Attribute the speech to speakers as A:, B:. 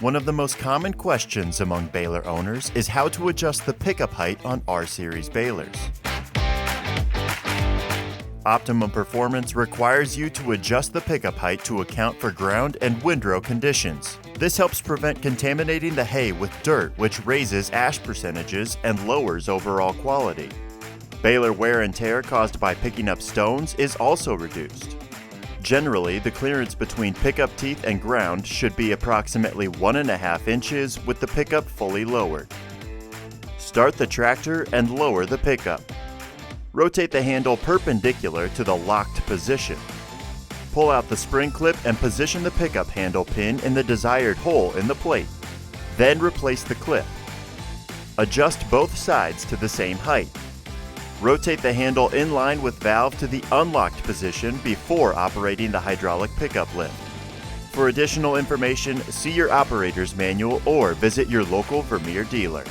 A: One of the most common questions among baler owners is how to adjust the pickup height on R-Series balers. Optimum Performance requires you to adjust the pickup height to account for ground and windrow conditions. This helps prevent contaminating the hay with dirt, which raises ash percentages and lowers overall quality. Baler wear and tear caused by picking up stones is also reduced. Generally, the clearance between pickup teeth and ground should be approximately 1.5 inches with the pickup fully lowered. Start the tractor and lower the pickup. Rotate the handle perpendicular to the locked position. Pull out the spring clip and position the pickup handle pin in the desired hole in the plate. Then replace the clip. Adjust both sides to the same height. Rotate the handle in line with valve to the unlocked position before operating the hydraulic pickup lift. For additional information, see your operator's manual or visit your local Vermeer dealer.